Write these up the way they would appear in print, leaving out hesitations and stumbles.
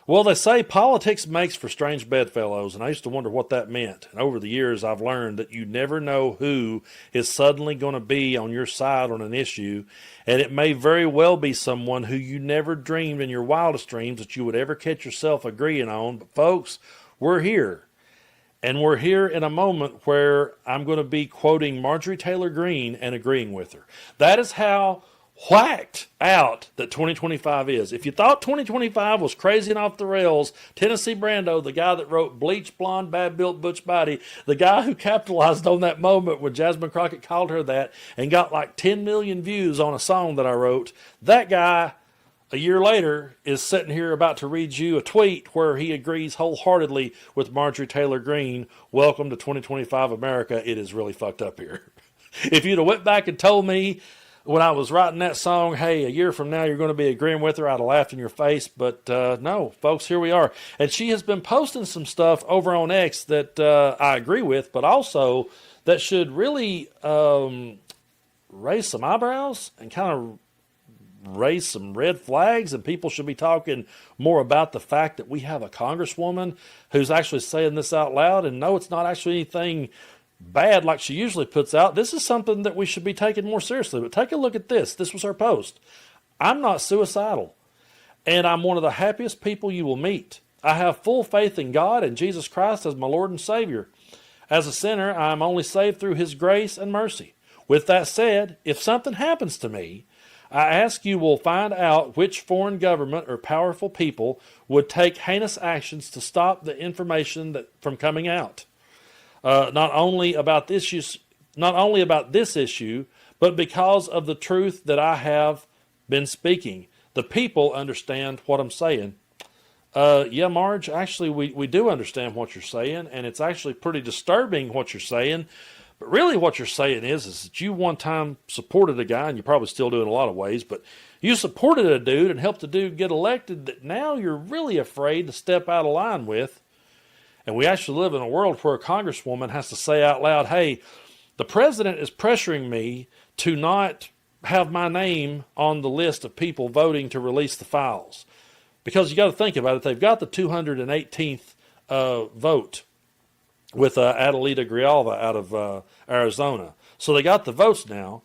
Well, they say politics makes for strange bedfellows, and I used to wonder what that meant. And over the years, I've learned that you never know who is suddenly going to be on your side on an issue, and it may very well be someone who you never dreamed in your wildest dreams that you would ever catch yourself agreeing on. But folks, we're here. And we're here in a moment where I'm going to be quoting Marjorie Taylor Greene and agreeing with her. That is how whacked out that 2025 is. If you thought 2025 was crazy and off the rails, Tennessee Brando, the guy that wrote Bleach Blonde, Bad Built Butch Body, the guy who capitalized on that moment when Jasmine Crockett called her that and got like 10 million views on a song that I wrote, that guy a year later is sitting here about to read you a tweet where he agrees wholeheartedly with Marjorie Taylor Greene. Welcome to 2025 America. It is really fucked up here. If you'd have went back and told me when I was writing that song, hey, a year from now you're going to be agreeing with her, I'd have laughed in your face. But no, folks, here we are. And she has been posting some stuff over on X that I agree with, but also that should really raise some eyebrows and kind of raise some red flags, and people should be talking more about the fact that we have a congresswoman who's actually saying this out loud. And no, it's not actually anything bad like she usually puts out. This is something that we should be taking more seriously. But take a look at this. This was her post. I'm not suicidal, and I'm one of the happiest people you will meet. I have full faith in God and Jesus Christ as my Lord and Savior. As a sinner, I am only saved through His grace and mercy. With that said, if something happens to me, I ask you will find out which foreign government or powerful people would take heinous actions to stop the information from coming out. Not only about this issue, but because of the truth that I have been speaking. The people understand what I'm saying. Yeah, Marge, actually, we do understand what you're saying, and it's actually pretty disturbing what you're saying. But really what you're saying is that you one time supported a guy, and you probably still do in a lot of ways, but you supported a dude and helped the dude get elected that now you're really afraid to step out of line with. And we actually live in a world where a congresswoman has to say out loud, hey, the president is pressuring me to not have my name on the list of people voting to release the files. Because you got to think about it. They've got the 218th vote with Adelita Grijalva out of Arizona. So they got the votes now.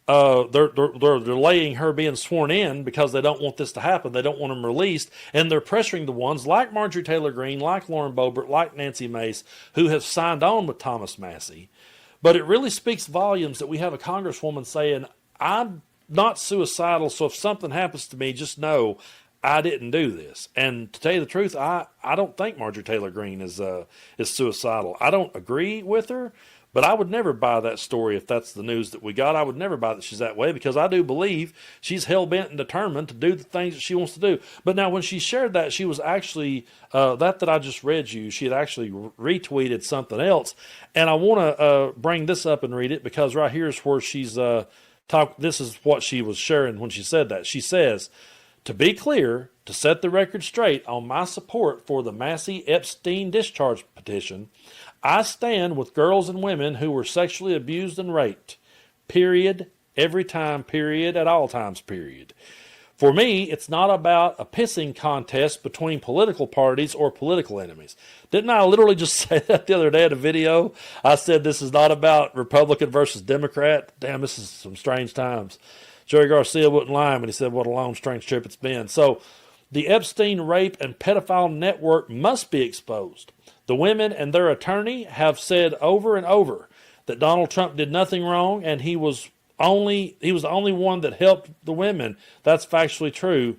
They're delaying her being sworn in because they don't want this to happen. They don't want them released. And they're pressuring the ones like Marjorie Taylor Greene, like Lauren Boebert, like Nancy Mace, who have signed on with Thomas Massie. But it really speaks volumes that we have a congresswoman saying, I'm not suicidal, so if something happens to me, just know I didn't do this. And to tell you the truth, I don't think Marjorie Taylor Greene is suicidal. I don't agree with her, but I would never buy that story if that's the news that we got. I would never buy that she's that way, because I do believe she's hell-bent and determined to do the things that she wants to do. But now when she shared that, she was actually, that I just read you, she had actually retweeted something else. And I want to bring this up and read it, because right here is where she's this is what she was sharing when she said that. She says, to be clear, to set the record straight on my support for the Massie Epstein discharge petition, I stand with girls and women who were sexually abused and raped. Period. Every time. Period. At all times. Period. For me, it's not about a pissing contest between political parties or political enemies. Didn't I literally just say that the other day in a video? I said this is not about Republican versus Democrat. Damn, this is some strange times. Jerry Garcia wouldn't lie when he said what a long, strange trip it's been. So the Epstein rape and pedophile network must be exposed. The women and their attorney have said over and over that Donald Trump did nothing wrong, and he was the only one that helped the women. That's factually true.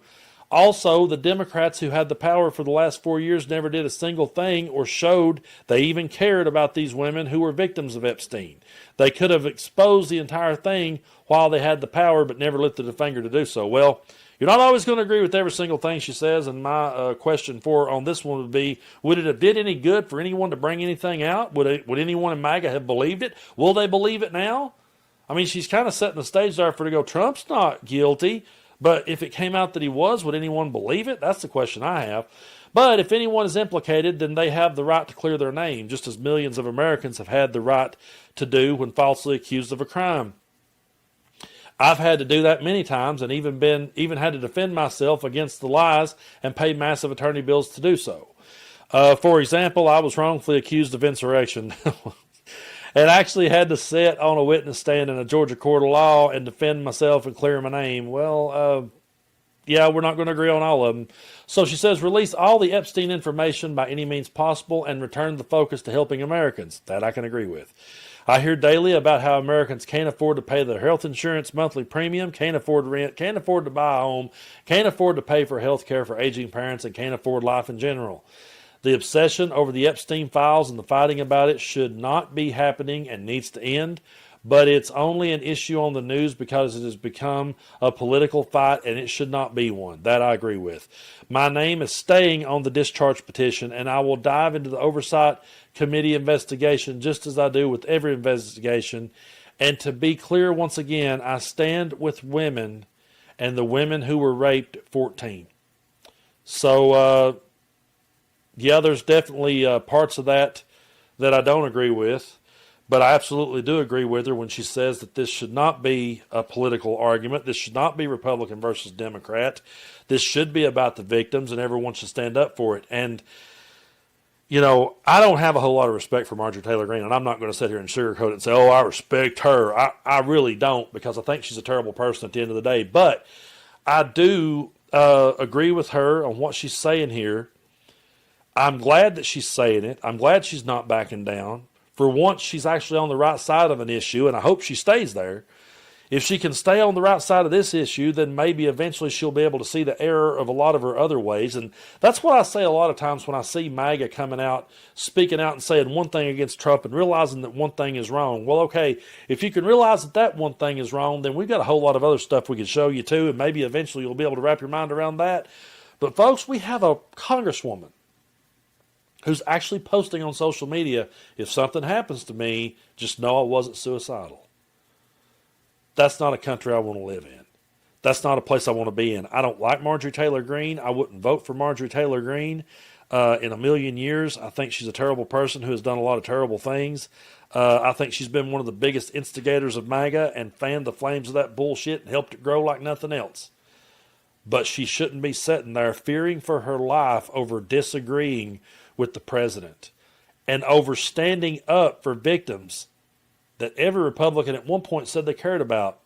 Also, the Democrats who had the power for the last 4 years never did a single thing or showed they even cared about these women who were victims of Epstein. They could have exposed the entire thing while they had the power, but never lifted a finger to do so. Well, you're not always going to agree with every single thing she says, and my question for her on this one would be, would it have did any good for anyone to bring anything out? Would anyone in MAGA have believed it? Will they believe it now? I mean, she's kind of setting the stage there for to go, Trump's not guilty, but if it came out that he was, would anyone believe it? That's the question I have. But if anyone is implicated, then they have the right to clear their name, just as millions of Americans have had the right to do when falsely accused of a crime. I've had to do that many times and even had to defend myself against the lies and pay massive attorney bills to do so. For example, I was wrongfully accused of insurrection and actually had to sit on a witness stand in a Georgia court of law and defend myself and clear my name. Well, yeah, we're not going to agree on all of them. So she says, release all the Epstein information by any means possible and return the focus to helping Americans. That I can agree with. I hear daily about how Americans can't afford to pay their health insurance monthly premium, can't afford rent, can't afford to buy a home, can't afford to pay for health care for aging parents, and can't afford life in general. The obsession over the Epstein files and the fighting about it should not be happening and needs to end, but it's only an issue on the news because it has become a political fight and it should not be one. That I agree with. My name is staying on the discharge petition, and I will dive into the Oversight Committee investigation just as I do with every investigation. And to be clear once again, I stand with women and the women who were raped at 14. So, yeah, there's definitely parts of that I don't agree with. But I absolutely do agree with her when she says that this should not be a political argument. This should not be Republican versus Democrat. This should be about the victims, and everyone should stand up for it. And, you know, I don't have a whole lot of respect for Marjorie Taylor Greene, and I'm not going to sit here and sugarcoat it and say, oh, I respect her. I really don't, because I think she's a terrible person at the end of the day. But I do agree with her on what she's saying here. I'm glad that she's saying it. I'm glad she's not backing down. For once, she's actually on the right side of an issue, and I hope she stays there. If she can stay on the right side of this issue, then maybe eventually she'll be able to see the error of a lot of her other ways. And that's what I say a lot of times when I see MAGA coming out, speaking out and saying one thing against Trump and realizing that one thing is wrong. Well, okay, if you can realize that that one thing is wrong, then we've got a whole lot of other stuff we can show you too, and maybe eventually you'll be able to wrap your mind around that. But folks, we have a congresswoman who's actually posting on social media, if something happens to me, just know I wasn't suicidal. That's not a country I want to live in. That's not a place I want to be in. I don't like Marjorie Taylor Greene. I wouldn't vote for Marjorie Taylor Greene in a million years. I think she's a terrible person who has done a lot of terrible things. I think she's been one of the biggest instigators of MAGA and fanned the flames of that bullshit and helped it grow like nothing else. But she shouldn't be sitting there fearing for her life over disagreeing with the president and over standing up for victims that every Republican at one point said they cared about.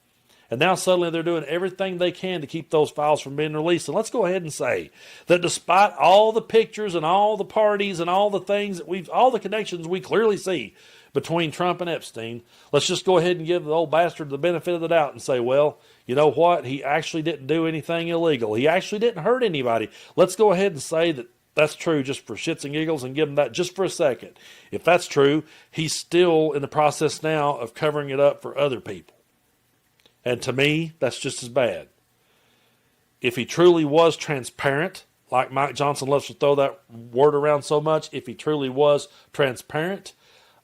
And now suddenly they're doing everything they can to keep those files from being released. And let's go ahead and say that despite all the pictures and all the parties and all the things that all the connections we clearly see between Trump and Epstein, let's just go ahead and give the old bastard the benefit of the doubt and say, well, you know what? He actually didn't do anything illegal. He actually didn't hurt anybody. Let's go ahead and say that that's true just for shits and giggles and give him that just for a second. If that's true, he's still in the process now of covering it up for other people. And to me, that's just as bad. If he truly was transparent, like Mike Johnson loves to throw that word around so much, if he truly was transparent,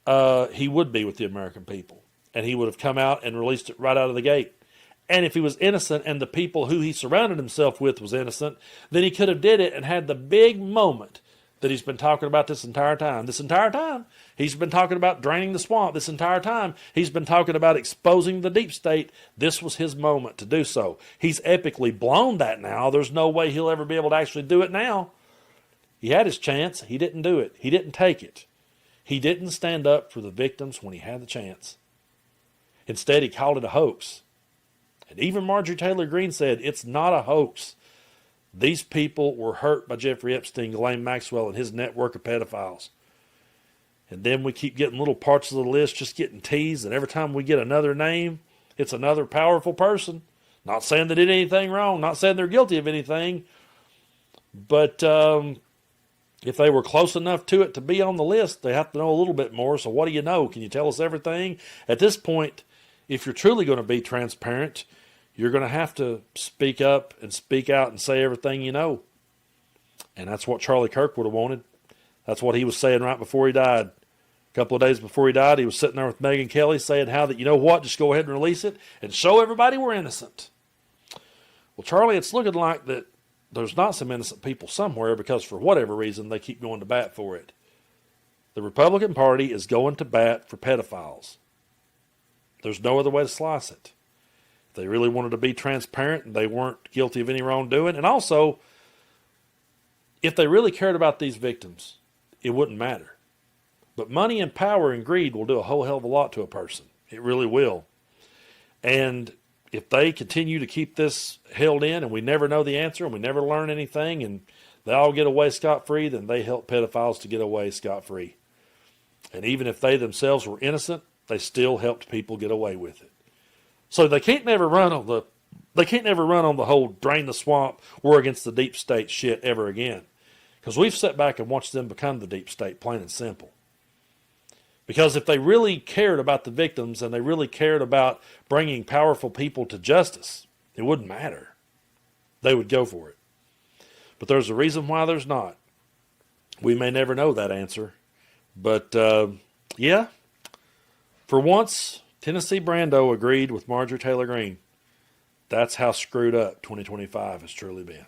he would be with the American people. And he would have come out and released it right out of the gate. And if he was innocent and the people who he surrounded himself with was innocent, then he could have did it and had the big moment that he's been talking about this entire time. This entire time, he's been talking about draining the swamp. This entire time, he's been talking about exposing the deep state. This was his moment to do so. He's epically blown that now. There's no way he'll ever be able to actually do it now. He had his chance. He didn't do it. He didn't take it. He didn't stand up for the victims when he had the chance. Instead, he called it a hoax. And even Marjorie Taylor Greene said, it's not a hoax. These people were hurt by Jeffrey Epstein, Ghislaine Maxwell, and his network of pedophiles. And then we keep getting little parts of the list just getting teased, and every time we get another name, it's another powerful person. Not saying they did anything wrong, not saying they're guilty of anything, but if they were close enough to it to be on the list, they have to know a little bit more. So what do you know? Can you tell us everything? At this point, if you're truly going to be transparent, you're going to have to speak up and speak out and say everything you know. And that's what Charlie Kirk would have wanted. That's what he was saying right before he died. A couple of days before he died, he was sitting there with Megyn Kelly saying how that, you know what, just go ahead and release it and show everybody we're innocent. Well, Charlie, it's looking like that there's not some innocent people somewhere because for whatever reason they keep going to bat for it. The Republican Party is going to bat for pedophiles. There's no other way to slice it. If they really wanted to be transparent and they weren't guilty of any wrongdoing. And also, if they really cared about these victims, it wouldn't matter. But money and power and greed will do a whole hell of a lot to a person. It really will. And if they continue to keep this held in and we never know the answer and we never learn anything and they all get away scot-free, then they help pedophiles to get away scot-free. And even if they themselves were innocent, they still helped people get away with it. So they can't never run on the whole drain the swamp, war against the deep state shit ever again. Because we've sat back and watched them become the deep state, plain and simple. Because if they really cared about the victims and they really cared about bringing powerful people to justice, it wouldn't matter. They would go for it. But there's a reason why there's not. We may never know that answer. But, yeah, for once, Tennessee Brando agreed with Marjorie Taylor Greene. That's how screwed up 2025 has truly been.